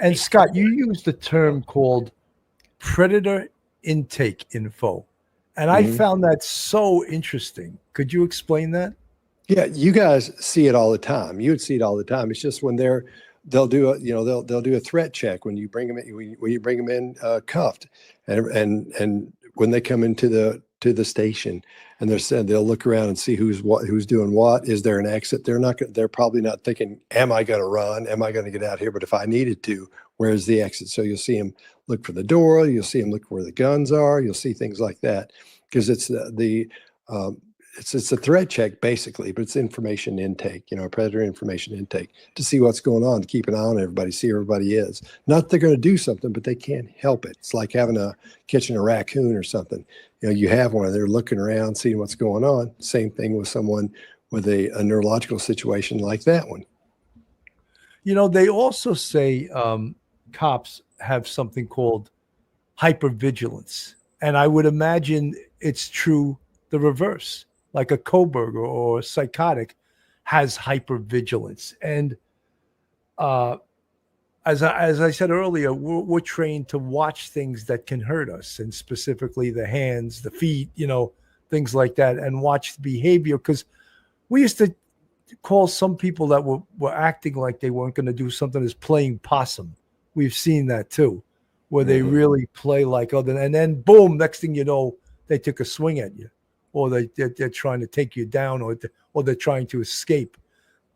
And Scott, you used the term called predator intake info. And I found that so interesting. Could you explain that? Yeah, you guys see it all the time. You would see it all the time. It's just when they'll do they'll do a threat check when you bring them in, when you bring them in cuffed, and when they come into the station, and they'll look around and see who's doing what. Is there an exit? They're probably not thinking, am I going to run? Am I going to get out here? But if I needed to, where's the exit? So you'll see them look for the door. You'll see them look where the guns are. You'll see things like that, because it's it's a threat check basically, but it's information intake, predator information intake, to see what's going on, to keep an eye on everybody, see where everybody is. Not that they're going to do something, but they can't help it. It's like catching a raccoon or something. You have one, they're looking around, seeing what's going on. Same thing with someone with a neurological situation like that one. They also say cops have something called hypervigilance. And I would imagine it's true the reverse. Like a Kohberger or a psychotic has hypervigilance. And as I said earlier, we're trained to watch things that can hurt us, and specifically the hands, the feet, things like that, and watch the behavior. Because we used to call some people that were acting like they weren't going to do something as playing possum. We've seen that too, where they really play like other, and then boom, next thing you know, they took a swing at you. Or they're trying to take you down, or they're trying to escape.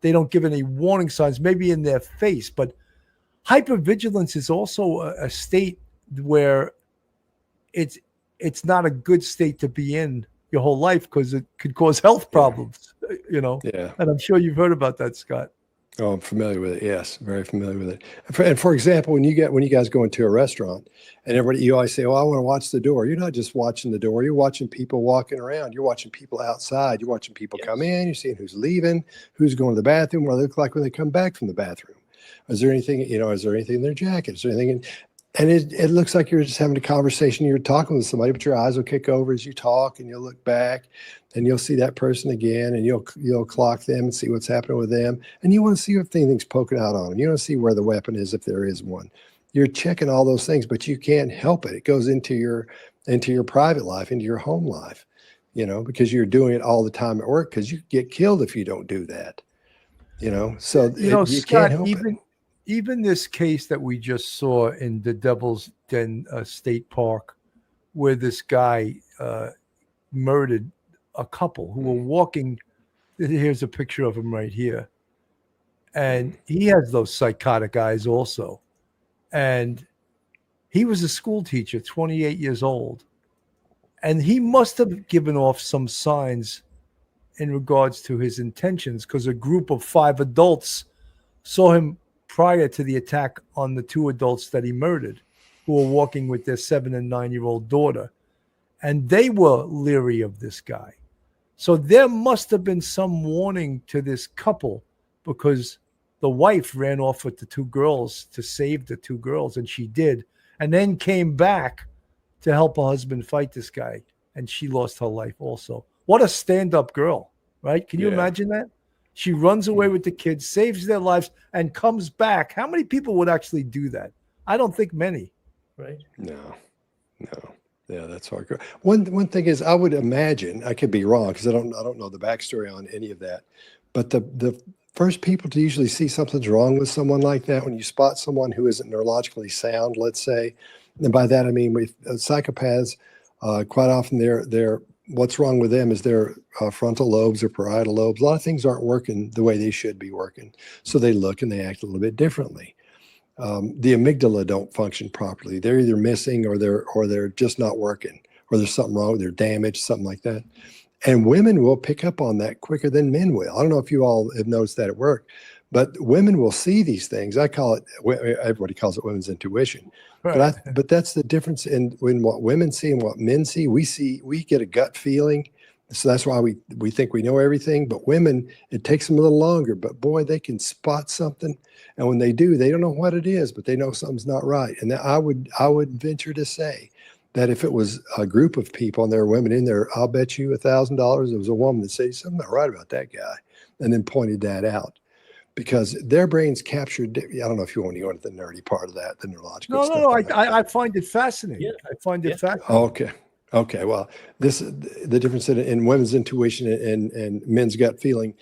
They don't give any warning signs, maybe in their face. But hypervigilance is also a state where it's not a good state to be in your whole life, because it could cause health problems, Yeah. And I'm sure you've heard about that, Scott. Oh, I'm familiar with it. Yes, very familiar with it. And for example, when you guys go into a restaurant, and you always say, "Oh, I want to watch the door." You're not just watching the door. You're watching people walking around. You're watching people outside. You're watching people come in. You're seeing who's leaving, who's going to the bathroom, what they look like when they come back from the bathroom. Is there anything? Is there anything in their jacket? Is there anything? And it looks like you're just having a conversation. You're talking with somebody, but your eyes will kick over as you talk, and you'll look back, and you'll see that person again, and you'll clock them and see what's happening with them. And you want to see if anything's poking out on them. You want to see where the weapon is, if there is one. You're checking all those things, but you can't help it. It goes into your private life, into your home life, because you're doing it all the time at work, because you get killed if you don't do that. So you Scott, can't help it. Even this case that we just saw in the Devil's Den State Park, where this guy murdered a couple who were walking. Here's a picture of him right here. And he has those psychotic eyes also. And he was a school teacher, 28 years old. And he must have given off some signs in regards to his intentions, because a group of 5 adults saw him prior to the attack on the 2 adults that he murdered, who were walking with their 7 and 9-year-old daughter. And they were leery of this guy. So there must have been some warning to this couple, because the wife ran off with the 2 girls to save the 2 girls, and she did, and then came back to help her husband fight this guy, and she lost her life also. What a stand-up girl, right? Can you imagine that? She runs away with the kids, saves their lives, and comes back. How many people would actually do that? I don't think many, right? No. Yeah, that's hardcore. One thing is, I would imagine, I could be wrong because I don't know the backstory on any of that, but the first people to usually see something's wrong with someone like that, when you spot someone who isn't neurologically sound, let's say, and by that I mean with psychopaths, quite often they're what's wrong with them is their frontal lobes or parietal lobes. A lot of things aren't working the way they should be working, so they look and they act a little bit differently. The amygdala don't function properly. They're either missing or they're just not working, or there's something wrong, they're damaged, something like that. And women will pick up on that quicker than men will. I don't know if you all have noticed that at work, but women will see these things. I call it, everybody calls it women's intuition. Right. But that's the difference in what women see and what men see. We get a gut feeling. So that's why we think we know everything. But women, it takes them a little longer. But boy, they can spot something. And when they do, they don't know what it is, but they know something's not right. And I would venture to say that if it was a group of people and there were women in there, I'll bet you $1,000 it was a woman that said something not right about that guy, and then pointed that out. because their brains captured. I don't know if you want to go into the nerdy part of that, the neurological No, stuff. no, on that. I find it fascinating. Yeah. I find it Yeah. fascinating. Okay. Okay. Well, this the difference in women's intuition and men's gut feeling.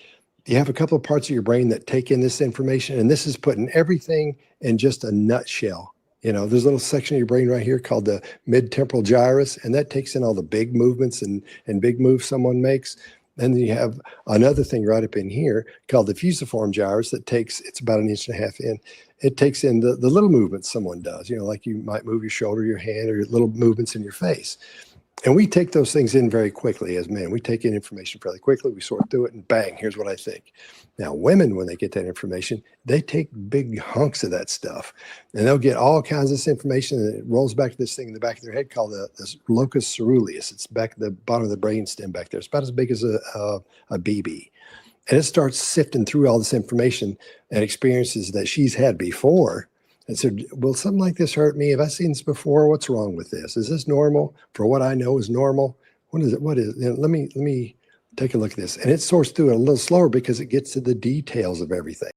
You have a couple of parts of your brain that take in this information, and this is putting everything in just a nutshell. You know, there's a little section of your brain right here called the mid-temporal gyrus, and that takes in all the big movements and big moves someone makes. And then you have another thing right up in here called the fusiform gyrus that takes, it's about 1.5 inches in. It takes in the little movements someone does, you know, like you might move your shoulder, your hand, or your little movements in your face. And we take those things in very quickly as men. We take in information fairly quickly. We sort through it and bang, here's what I think. Now, women, when they get that information, they take big hunks of that stuff and they'll get all kinds of this information and it rolls back to this thing in the back of their head called the locus ceruleus. It's back at the bottom of the brain stem back there. It's about as big as a BB. And it starts sifting through all this information and experiences that she's had before. And said, will something like this hurt me? Have I seen this before? What's wrong with this? Is this normal for what I know is normal? What is it? What is it? Let me take a look at this. And it sorts through it a little slower because it gets to the details of everything.